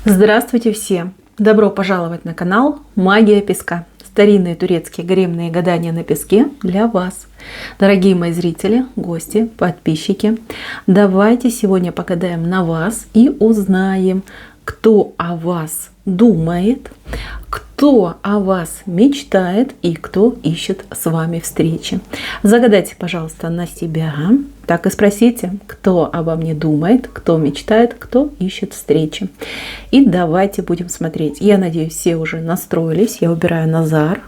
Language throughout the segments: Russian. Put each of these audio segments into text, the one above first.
Здравствуйте все! Добро пожаловать на канал Магия Песка. Старинные турецкие гаремные гадания на песке для вас. Дорогие мои зрители, гости, подписчики, давайте сегодня погадаем на вас и узнаем, кто о вас думает, кто о вас мечтает и кто ищет с вами встречи. Загадайте, пожалуйста, на себя. Так и спросите, кто обо мне думает, кто мечтает, кто ищет встречи. И давайте будем смотреть. Я надеюсь, все уже настроились. Я убираю Назар.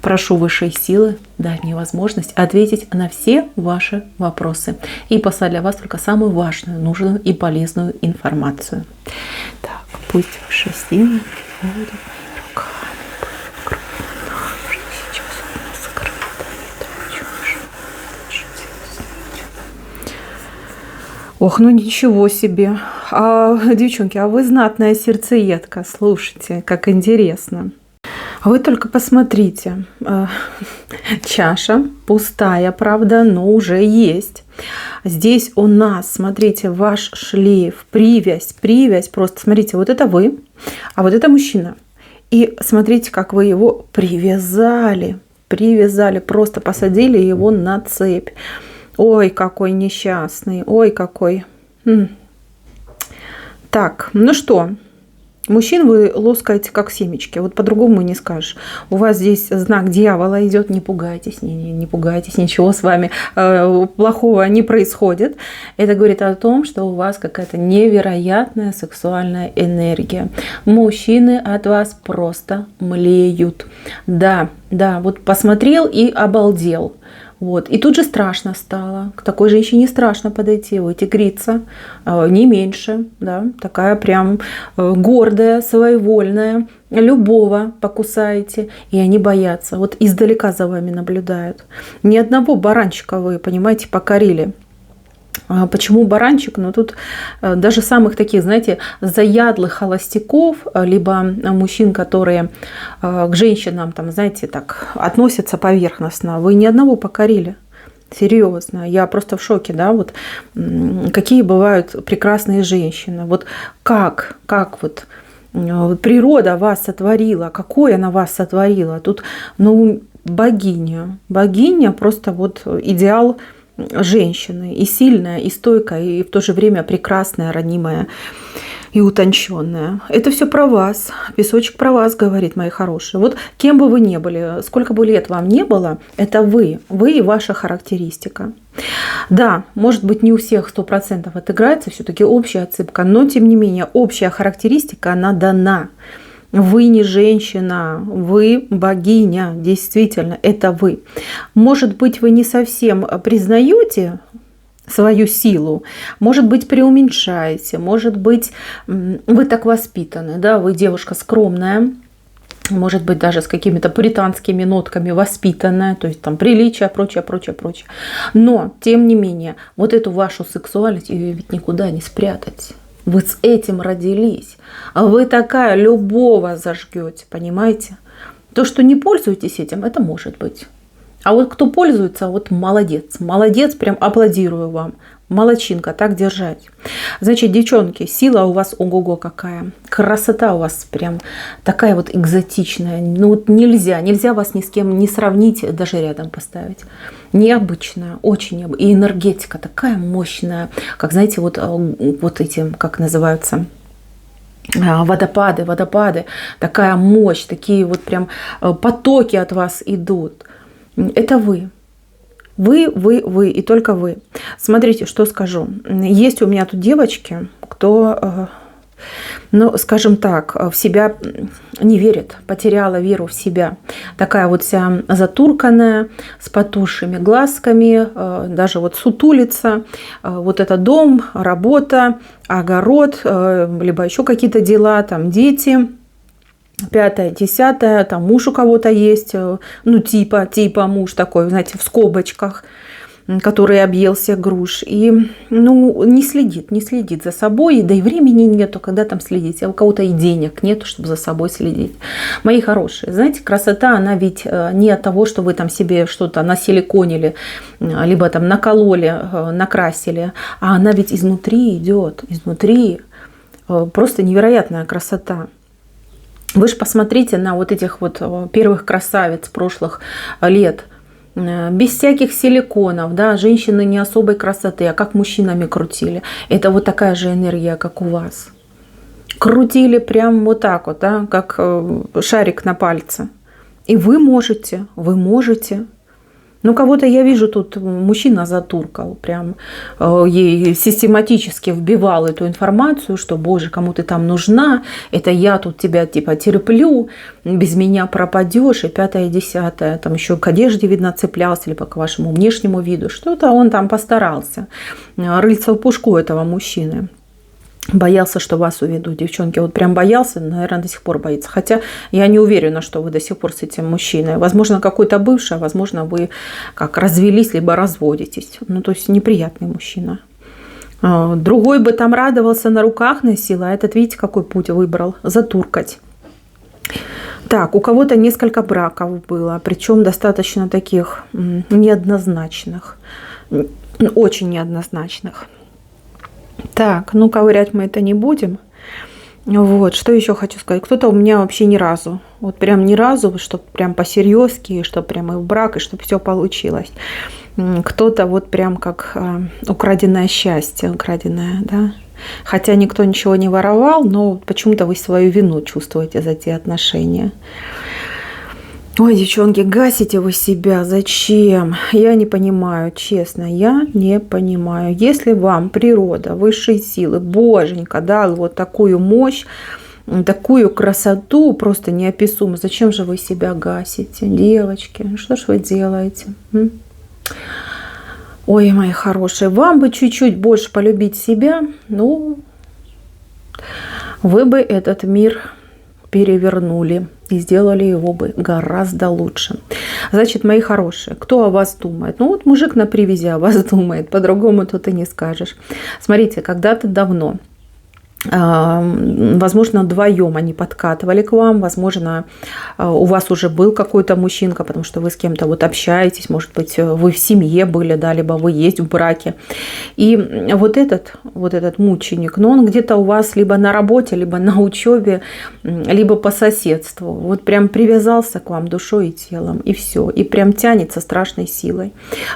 Прошу высшей силы дать мне возможность ответить на все ваши вопросы и послать для вас только самую важную, нужную и полезную информацию. Так, пусть высшая сила будет моими руками. Сейчас у нас скрыто. Ох, ну ничего себе. Девчонки, а вы знатная сердцеедка. Слушайте, как интересно. А вы только посмотрите, чаша пустая, правда, но уже есть. Здесь у нас, смотрите, ваш шлейф, привязь, просто смотрите, вот это вы, а вот это мужчина. И смотрите, как вы его привязали, просто посадили его на цепь. Ой, какой несчастный, ой, какой. Так, ну что? Мужчин вы лоскаете как семечки, вот по-другому не скажешь. У вас здесь знак дьявола идет, не пугайтесь, не пугайтесь, ничего с вами плохого не происходит. Это говорит о том, что у вас какая-то невероятная сексуальная энергия. Мужчины от вас просто млеют. Да, вот посмотрел и обалдел. Вот. И тут же страшно стало. К такой женщине страшно подойти, вы тигрица, не меньше, да, такая прям гордая, своевольная, любого покусаете, и они боятся. Вот издалека за вами наблюдают. Ни одного баранчика вы, понимаете, покорили. Почему баранчик? Ну, тут даже самых таких, знаете, заядлых холостяков, либо мужчин, которые к женщинам, там, знаете, так относятся поверхностно, вы ни одного покорили. Серьезно, я просто в шоке, да, вот какие бывают прекрасные женщины. Вот как вот природа вас сотворила, какой она вас сотворила. Тут, ну, богиня просто вот идеал женщины, и сильная, и стойкая, и в то же время прекрасная, ранимая и утонченная. Это все про вас. Песочек про вас говорит, мои хорошие. Вот кем бы вы ни были, сколько бы лет вам не было, это вы и ваша характеристика. Да, может быть, не у всех 100% отыграется, все-таки общая отсыпка, но тем не менее общая характеристика, она дана. Вы не женщина, вы богиня, действительно, это вы. Может быть, вы не совсем признаете свою силу, может быть, преуменьшаете, может быть, вы так воспитаны, да, вы девушка скромная, может быть, даже с какими-то пуританскими нотками воспитанная, то есть там приличие, прочее. Но, тем не менее, вот эту вашу сексуальность, ее ведь никуда не спрятать. Вы с этим родились, а вы такая, любого зажгете, понимаете? То, что не пользуетесь этим, это может быть. А вот кто пользуется, вот молодец, прям аплодирую вам. Молодчинка, так держать. Значит, девчонки, сила у вас ого-го какая. Красота у вас прям такая вот экзотичная. Ну вот нельзя вас ни с кем не сравнить, даже рядом поставить. Необычная, очень необычная. И энергетика такая мощная. Как, знаете, вот эти, как называются, водопады. Такая мощь, такие вот прям потоки от вас идут. Это вы. Вы и только вы. Смотрите, что скажу. Есть у меня тут девочки, кто, ну, скажем так, в себя не верит, потеряла веру в себя. Такая вот вся затурканная, с потухшими глазками, даже вот сутулица. Вот это дом, работа, огород, либо еще какие-то дела, там дети. 5-е, 10-е, там муж у кого-то есть, ну типа муж такой, знаете, в скобочках, который объел всех груш. И ну, не следит за собой, да и времени нету, когда там следить. А у кого-то и денег нету, чтобы за собой следить. Мои хорошие, знаете, красота, она ведь не от того, что вы там себе что-то насиликонили, либо там накололи, накрасили, а она ведь изнутри идет, изнутри. Просто невероятная красота. Вы же посмотрите на вот этих вот первых красавиц прошлых лет. Без всяких силиконов, да, женщины не особой красоты, а как мужчинами крутили. Это вот такая же энергия, как у вас. Крутили прям вот так вот, да, как шарик на пальце. И вы можете, вы можете. Ну, кого-то я вижу, тут мужчина затуркал, прям ей систематически вбивал эту информацию, что, боже, кому ты там нужна, это я тут тебя типа терплю, без меня пропадешь, и 5-е, 10-е, там еще к одежде, видно, цеплялся, либо к вашему внешнему виду, что-то он там постарался, рыльца в пушку этого мужчины. Боялся, что вас уведут, девчонки. Вот прям боялся, наверное, до сих пор боится. Хотя я не уверена, что вы до сих пор с этим мужчиной. Возможно, какой-то бывший, а возможно, вы как развелись, либо разводитесь. Ну, то есть неприятный мужчина. Другой бы там радовался, на руках носил, а этот, видите, какой путь выбрал? Затуркать. Так, у кого-то несколько браков было, причем достаточно таких неоднозначных. Очень неоднозначных. Так, ну ковырять мы это не будем. Вот, что еще хочу сказать. Кто-то у меня вообще ни разу, вот прям ни разу, чтобы прям по-серьезки, чтобы прям и в брак, и чтобы все получилось. Кто-то вот прям как украденное счастье, украденное, да. Хотя никто ничего не воровал, но почему-то вы свою вину чувствуете за те отношения. Ой, девчонки, гасите вы себя. Зачем? Я не понимаю, честно, я не понимаю. Если вам природа, высшие силы, боженька дал вот такую мощь, такую красоту, просто неописуемо, зачем же вы себя гасите, девочки? Что ж вы делаете? Ой, мои хорошие, вам бы чуть-чуть больше полюбить себя, ну, вы бы этот мир перевернули и сделали его бы гораздо лучше. Значит, мои хорошие, кто о вас думает? Ну вот мужик на привязи о вас думает, по-другому тут и не скажешь. Смотрите, когда-то давно, возможно, вдвоем они подкатывали к вам, возможно, у вас уже был какой-то мужчинка, потому что вы с кем-то вот общаетесь, может быть, вы в семье были, да, либо вы есть в браке. И вот этот мученик, но он где-то у вас либо на работе, либо на учебе, либо по соседству. Вот прям привязался к вам душой и телом, и все. И прям тянется страшной силой.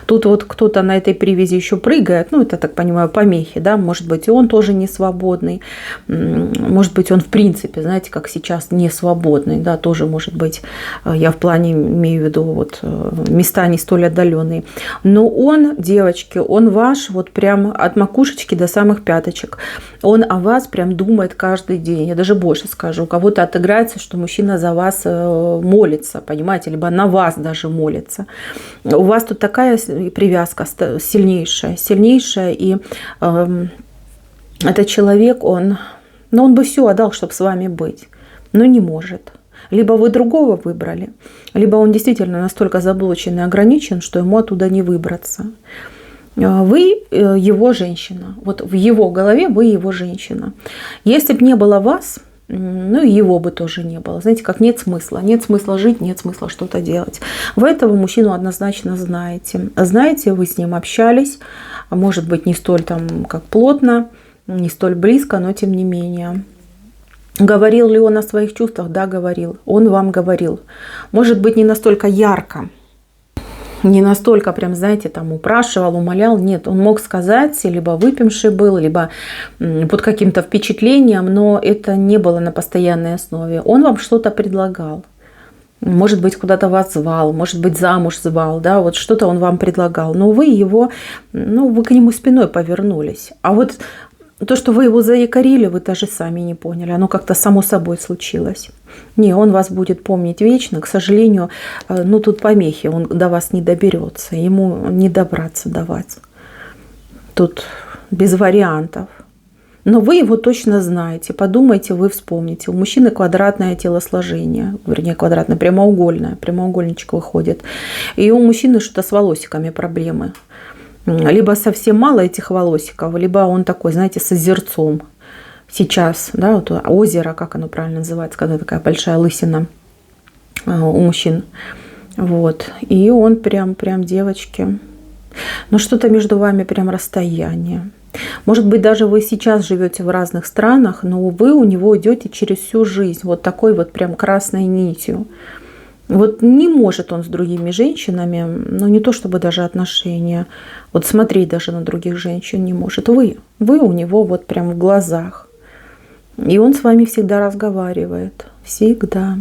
Тут вот кто-то на этой привязи еще прыгает, ну, это, так понимаю, помехи, да, может быть, и он тоже не свободный. Может быть, он в принципе, знаете, как сейчас, не свободный, да, тоже может быть, я в плане имею в виду вот места не столь отдаленные. Но он, девочки, он ваш вот прям от макушечки до самых пяточек. Он о вас прям думает каждый день. Я даже больше скажу, у кого-то отыграется, что мужчина за вас молится, понимаете, либо на вас даже молится. У вас тут такая привязка сильнейшая, и этот человек, он бы все отдал, чтобы с вами быть, но не может. Либо вы другого выбрали, либо он действительно настолько заблочен и ограничен, что ему оттуда не выбраться. Вы его женщина. Вот в его голове вы его женщина. Если бы не было вас, ну и его бы тоже не было. Знаете, как нет смысла. Нет смысла жить, нет смысла что-то делать. Вы этого мужчину однозначно знаете. Знаете, вы с ним общались, может быть, не столь там, как плотно, не столь близко, но тем не менее. Говорил ли он о своих чувствах? Да, говорил. Он вам говорил. Может быть, не настолько ярко, не настолько прям, знаете, там упрашивал, умолял. Нет, он мог сказать, либо выпивший был, либо под каким-то впечатлением, но это не было на постоянной основе. Он вам что-то предлагал. Может быть, куда-то вас звал, может быть, замуж звал, да, вот что-то он вам предлагал. Но вы вы к нему спиной повернулись. А вот то, что вы его заякорили, вы даже сами не поняли. Оно как-то само собой случилось. Не, он вас будет помнить вечно. К сожалению, тут помехи. Он до вас не доберется. Ему не добраться до вас. Тут без вариантов. Но вы его точно знаете. Подумайте, вы вспомните. У мужчины квадратное телосложение. Вернее, квадратное, прямоугольное. Прямоугольничек выходит. И у мужчины что-то с волосиками проблемы. Либо совсем мало этих волосиков, либо он такой, знаете, с озерцом. Сейчас, да, вот озеро, как оно правильно называется, когда такая большая лысина у мужчин. Вот. И он прям девочки. Но что-то между вами прям расстояние. Может быть, даже вы сейчас живете в разных странах, но вы у него идете через всю жизнь, вот такой вот прям красной нитью. Вот не может он с другими женщинами, ну не то чтобы даже отношения, вот смотреть даже на других женщин не может. Вы у него вот прям в глазах. И он с вами всегда разговаривает, всегда.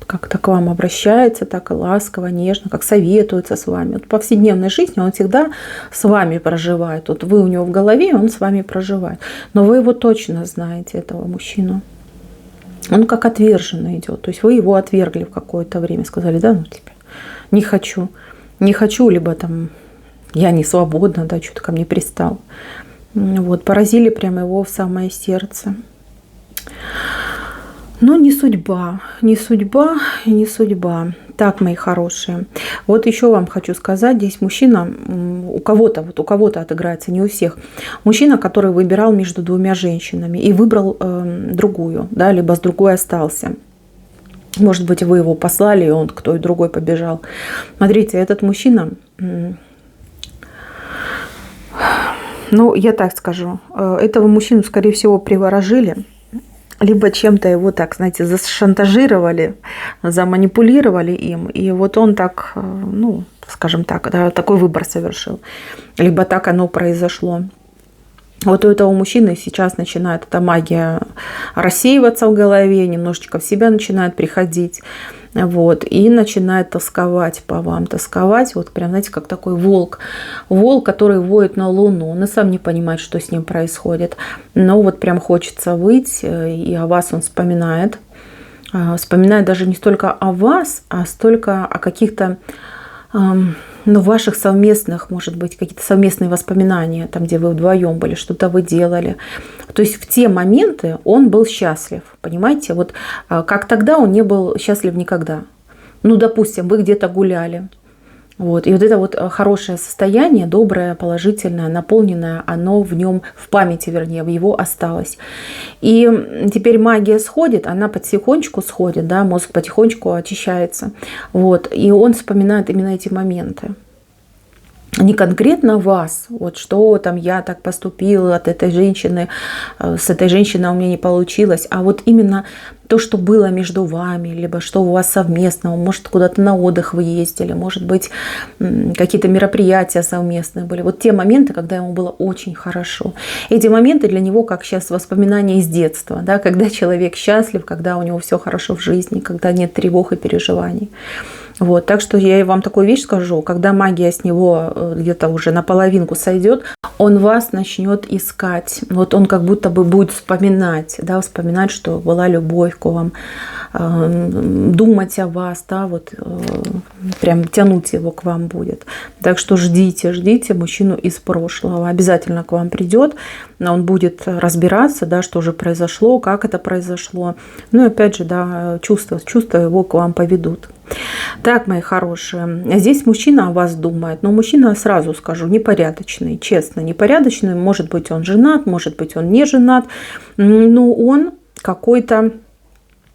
Как-то к вам обращается, так и ласково, нежно, как советуется с вами. Вот в повседневной жизни он всегда с вами проживает. Вот вы у него в голове, он с вами проживает. Но вы его точно знаете, этого мужчину. Он как отверженный идет. То есть вы его отвергли в какое-то время. Сказали, да, ну теперь не хочу. Не хочу, либо там я не свободна, да, что-то ко мне пристал. Вот, поразили прямо его в самое сердце. Но не судьба, не судьба и не судьба. Так, мои хорошие. Вот еще вам хочу сказать, здесь мужчина, у кого-то отыграется, не у всех. Мужчина, который выбирал между двумя женщинами и выбрал другую, да, либо с другой остался. Может быть, вы его послали, и он к той другой побежал. Смотрите, этот мужчина, ну, я так скажу, этого мужчину, скорее всего, приворожили. Либо чем-то его так, знаете, зашантажировали, заманипулировали им. И вот он так, ну, скажем так, да, такой выбор совершил. Либо так оно произошло. Вот у этого мужчины сейчас начинает эта магия рассеиваться в голове, немножечко в себя начинает приходить. Вот, и начинает тосковать по вам, тосковать, вот прям, знаете, как такой волк, который воет на луну, он и сам не понимает, что с ним происходит, но вот прям хочется выйти, и о вас он вспоминает даже не столько о вас, а столько о каких-то, ну, ваших совместных, может быть, какие-то совместные воспоминания, там, где вы вдвоем были, что-то вы делали. То есть в те моменты он был счастлив, понимаете? Вот как тогда он не был счастлив никогда. Ну, допустим, вы где-то гуляли. Вот. И вот это вот хорошее состояние, доброе, положительное, наполненное, оно в нем, в памяти, вернее, в его осталось. И теперь магия сходит, она потихонечку сходит, да, мозг потихонечку очищается. Вот. И он вспоминает именно эти моменты. Не конкретно вас, вот что там я так поступила от этой женщины, с этой женщиной у меня не получилось, а вот именно то, что было между вами, либо что у вас совместного, может, куда-то на отдых вы ездили, может быть, какие-то мероприятия совместные были. Вот те моменты, когда ему было очень хорошо. Эти моменты для него, как сейчас, воспоминания из детства, да, когда человек счастлив, когда у него все хорошо в жизни, когда нет тревог и переживаний. Вот, так что я вам такую вещь скажу, когда магия с него где-то уже наполовинку сойдет, он вас начнет искать. Вот он как будто бы будет вспоминать, да, вспоминать, что была любовь к вам, думать о вас, да, вот прям тянуть его к вам будет. Так что ждите мужчину из прошлого. Обязательно к вам придет, он будет разбираться, да, что же произошло, как это произошло. Ну и опять же, да, чувства его к вам поведут. Так, мои хорошие, здесь мужчина о вас думает, но мужчина, сразу скажу, непорядочный, честно, непорядочный. Может быть, он женат, может быть, он не женат, но он какой-то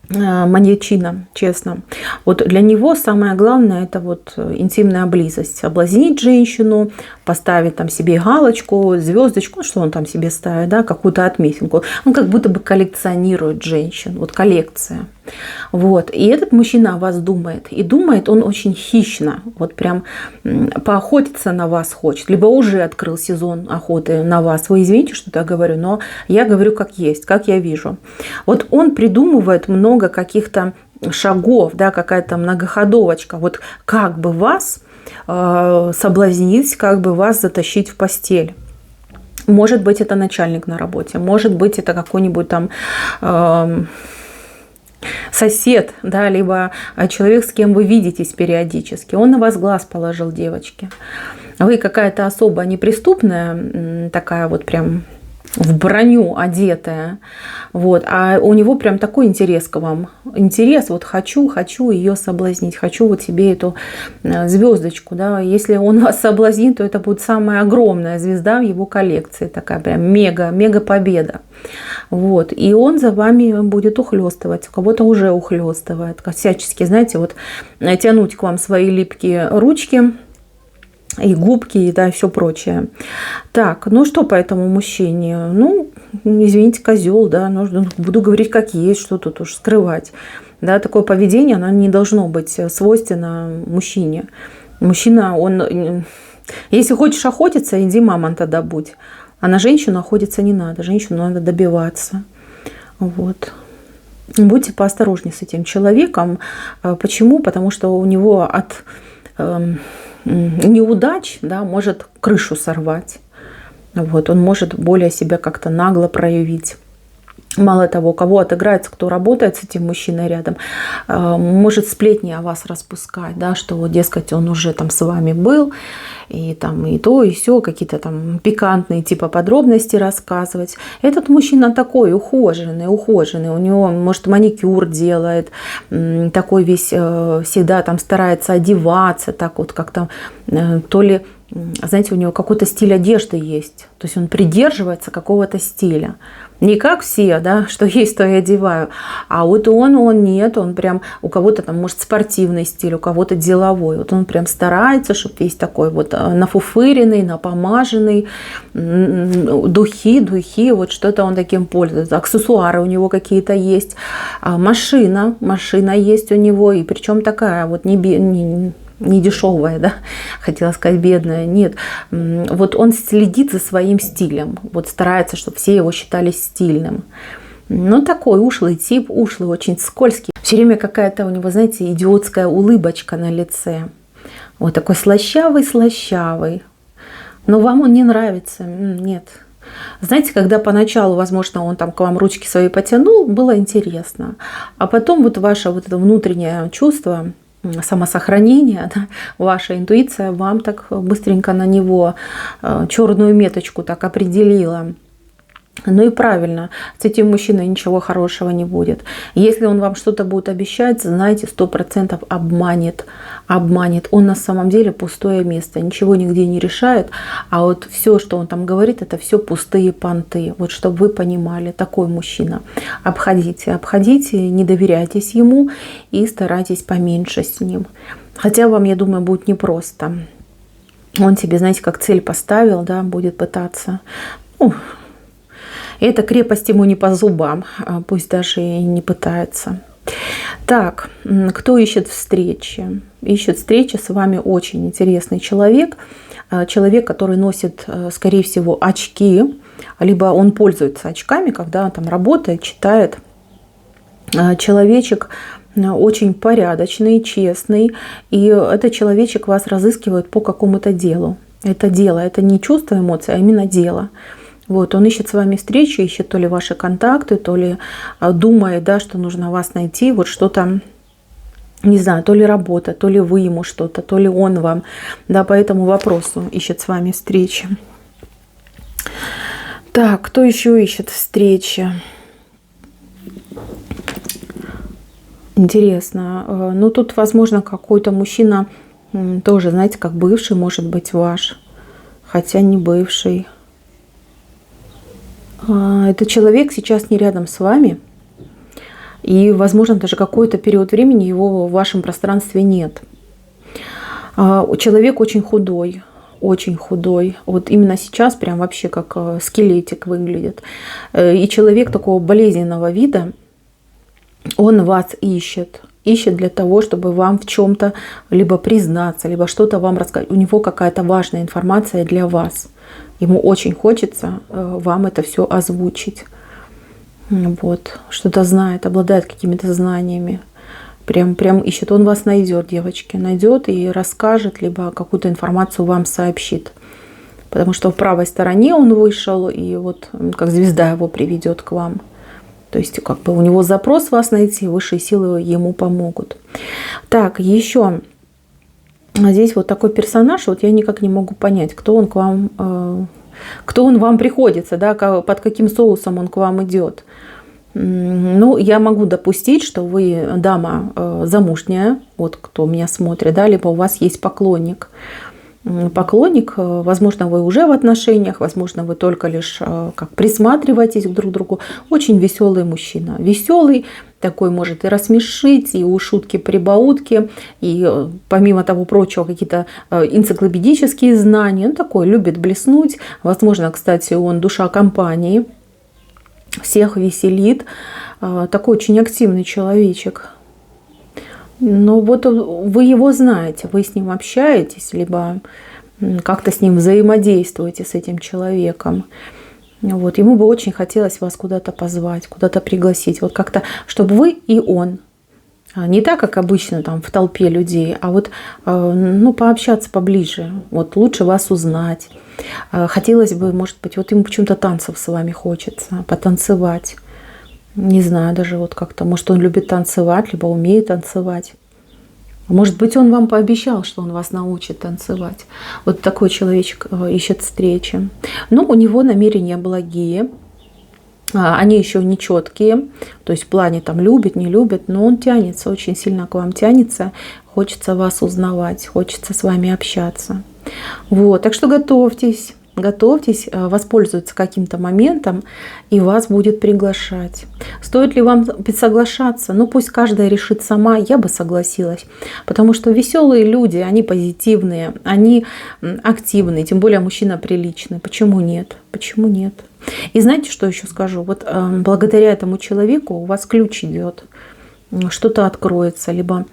маньячина, честно. Вот для него самое главное — это вот интимная близость. Соблазнить женщину, поставить там себе галочку, звездочку, что он там себе ставит, да, какую-то отметинку. Он как будто бы коллекционирует женщин, вот коллекция. Вот. И этот мужчина о вас думает. И думает он очень хищно. Вот прям поохотиться на вас хочет. Либо уже открыл сезон охоты на вас. Вы извините, что я говорю, но я говорю как есть, как я вижу. Вот он придумывает много каких-то шагов, да, какая-то многоходовочка. Вот как бы вас соблазнить, как бы вас затащить в постель. Может быть, это начальник на работе. Может быть, это какой-нибудь там... сосед, да, либо человек, с кем вы видитесь периодически. Он на вас глаз положил, девочки. Вы какая-то особо неприступная, такая вот прям в броню одетая, вот, а у него прям такой интерес к вам. Интерес, вот хочу ее соблазнить, хочу вот себе эту звездочку, да. Если он вас соблазнит, то это будет самая огромная звезда в его коллекции, такая прям мега победа. Вот. И он за вами будет ухлёстывать, у кого-то уже ухлёстывает, всячески, знаете, вот тянуть к вам свои липкие ручки, и губки, и да, все прочее. Так, ну что по этому мужчине? Ну, извините, козел, да, нужно, буду говорить как есть, что тут уж скрывать. Да, такое поведение, оно не должно быть свойственно мужчине. Мужчина, он, если хочешь охотиться, иди мамонта добудь. А на женщину охотиться не надо, женщину надо добиваться. Вот. Будьте поосторожнее с этим человеком. Почему? Потому что у него от неудач, да, может крышу сорвать. Вот. Он может более себя как-то нагло проявить. Мало того, кого отыграется, кто работает с этим мужчиной рядом, может сплетни о вас распускать, да, что вот, дескать, он уже там с вами был, и там и то, и все, какие-то там пикантные типа подробности рассказывать. Этот мужчина такой ухоженный, у него, может, маникюр делает, такой весь всегда там старается одеваться, так вот как-то то ли, знаете, у него какой-то стиль одежды есть, то есть он придерживается какого-то стиля. Не как все, да, что есть, то и одеваю. А вот он нет, он прям, у кого-то там, может, спортивный стиль, у кого-то деловой. Вот он прям старается, чтобы весь такой вот нафуфыренный, напомаженный, духи, вот что-то он таким пользуется. Аксессуары у него какие-то есть. Машина есть у него, и причем такая вот не дешевая, да, хотела сказать бедная, нет. Вот он следит за своим стилем, вот старается, чтобы все его считали стильным. Ну, такой ушлый тип, очень скользкий. Все время какая-то у него, знаете, идиотская улыбочка на лице. Вот такой слащавый. Но вам он не нравится? Нет. Знаете, когда поначалу, возможно, он там к вам ручки свои потянул, было интересно. А потом вот ваше вот это внутреннее чувство, самосохранение, да, ваша интуиция вам так быстренько на него черную меточку так определила. Ну и правильно, с этим мужчиной ничего хорошего не будет. Если он вам что-то будет обещать, знайте, 100% обманет. Он на самом деле пустое место, ничего нигде не решает. А вот все, что он там говорит, это все пустые понты. Вот чтобы вы понимали, такой мужчина. Обходите, не доверяйтесь ему и старайтесь поменьше с ним. Хотя вам, я думаю, будет непросто. Он себе, знаете, как цель поставил, да, будет пытаться. Эта крепость ему не по зубам, пусть даже и не пытается. Так, кто ищет встречи? Ищет встречи с вами очень интересный человек. Человек, который носит, скорее всего, очки, либо он пользуется очками, когда он там работает, читает. Человечек очень порядочный, честный. И этот человечек вас разыскивает по какому-то делу. Это дело, это не чувство, эмоции, а именно дело. Вот, он ищет с вами встречи, ищет то ли ваши контакты, то ли думает, да, что нужно вас найти, вот что-то, не знаю, то ли работа, то ли вы ему что-то, то ли он вам, да, по этому вопросу ищет с вами встречи. Так, кто еще ищет встречи? Интересно. Ну, тут, возможно, какой-то мужчина тоже, знаете, как бывший, может быть, ваш, хотя не бывший. Этот человек сейчас не рядом с вами, и, возможно, даже какой-то период времени его в вашем пространстве нет. Человек очень худой. Вот именно сейчас прям вообще как скелетик выглядит. И человек такого болезненного вида, он вас ищет для того, чтобы вам в чем-то либо признаться, либо что-то вам рассказать. У него какая-то важная информация для вас. Ему очень хочется вам это все озвучить. Вот. Что-то знает, обладает какими-то знаниями. Прям ищет. Он вас найдет, девочки. Найдет и расскажет, либо какую-то информацию вам сообщит. Потому что в правой стороне он вышел, и вот как звезда его приведет к вам. То есть как бы у него запрос вас найти, высшие силы ему помогут. Так, еще здесь вот такой персонаж, вот я никак не могу понять, кто он к вам, кто он вам приходится, да, под каким соусом он к вам идет. Ну, я могу допустить, что вы дама замужняя, вот кто меня смотрит, да, либо у вас есть поклонник. Поклонник, возможно, вы уже в отношениях, возможно, вы только лишь как присматриваетесь друг к другу. Очень веселый мужчина. Веселый, такой может и рассмешить, и у шутки-прибаутки, и помимо того прочего какие-то энциклопедические знания. Он такой любит блеснуть. Возможно, кстати, он душа компании, всех веселит. Такой очень активный человечек. Но вот вы его знаете, вы с ним общаетесь, либо как-то с ним взаимодействуете, с этим человеком. Вот. Ему бы очень хотелось вас куда-то позвать, куда-то пригласить. Вот как-то, чтобы вы и он. Не так, как обычно там в толпе людей, а вот пообщаться поближе. Вот лучше вас узнать. Хотелось бы, может быть, вот ему почему-то танцев с вами хочется, потанцевать. Не знаю, даже вот как-то, может, он любит танцевать, либо умеет танцевать. Может быть, он вам пообещал, что он вас научит танцевать. Вот такой человечек ищет встречи. Но у него намерения благие. Они еще не четкие. То есть в плане там любит, не любит. Но он тянется, очень сильно к вам тянется. Хочется вас узнавать, хочется с вами общаться. Вот, так что готовьтесь. Готовьтесь, воспользуются каким-то моментом и вас будет приглашать. Стоит ли вам соглашаться? Ну, пусть каждая решит сама, я бы согласилась. Потому что веселые люди, они позитивные, они активные, тем более мужчина приличный. Почему нет? Почему нет? И знаете, что еще скажу? Вот благодаря этому человеку у вас ключ идет, что-то откроется, либо...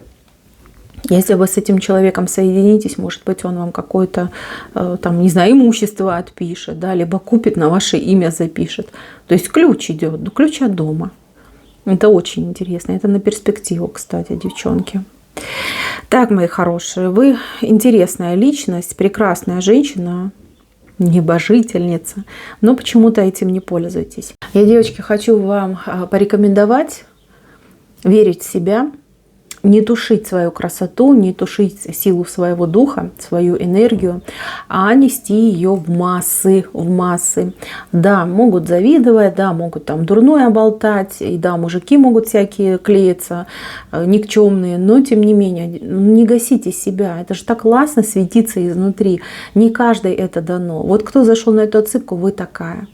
Если вы с этим человеком соединитесь, может быть, он вам какое-то, там, не знаю, имущество отпишет, да, либо купит, на ваше имя запишет. То есть ключ идет, ключ от дома. Это очень интересно. Это на перспективу, кстати, девчонки. Так, мои хорошие, вы интересная личность, прекрасная женщина, небожительница, но почему-то этим не пользуетесь. Я, девочки, хочу вам порекомендовать верить в себя, не тушить свою красоту, не тушить силу своего духа, свою энергию, а нести ее в массы, в массы. Да, могут завидовать, да, могут там дурное болтать, и да, мужики могут всякие клеиться, никчемные, но тем не менее, не гасите себя. Это же так классно светиться изнутри. Не каждой это дано. Вот кто зашел на эту отсыпку, вы такая.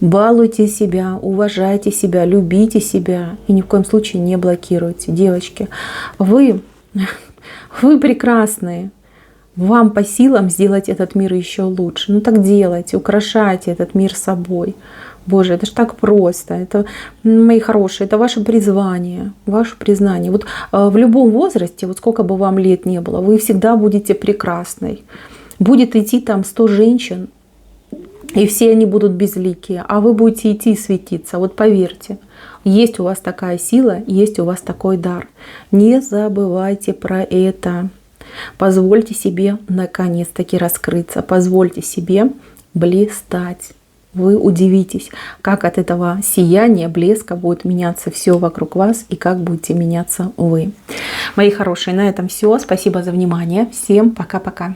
Балуйте себя, уважайте себя, любите себя и ни в коем случае не блокируйте. Девочки, вы прекрасные. Вам по силам сделать этот мир еще лучше. Ну так делайте, украшайте этот мир собой. Боже, это ж так просто. Это, мои хорошие, это ваше призвание. Ваше признание. Вот в любом возрасте, вот сколько бы вам лет не было, вы всегда будете прекрасной. Будет идти там 100 женщин, и все они будут безликие, а вы будете идти и светиться. Вот поверьте, есть у вас такая сила, есть у вас такой дар. Не забывайте про это. Позвольте себе наконец-таки раскрыться. Позвольте себе блистать. Вы удивитесь, как от этого сияния, блеска будет меняться все вокруг вас и как будете меняться вы. Мои хорошие, на этом все. Спасибо за внимание. Всем пока-пока.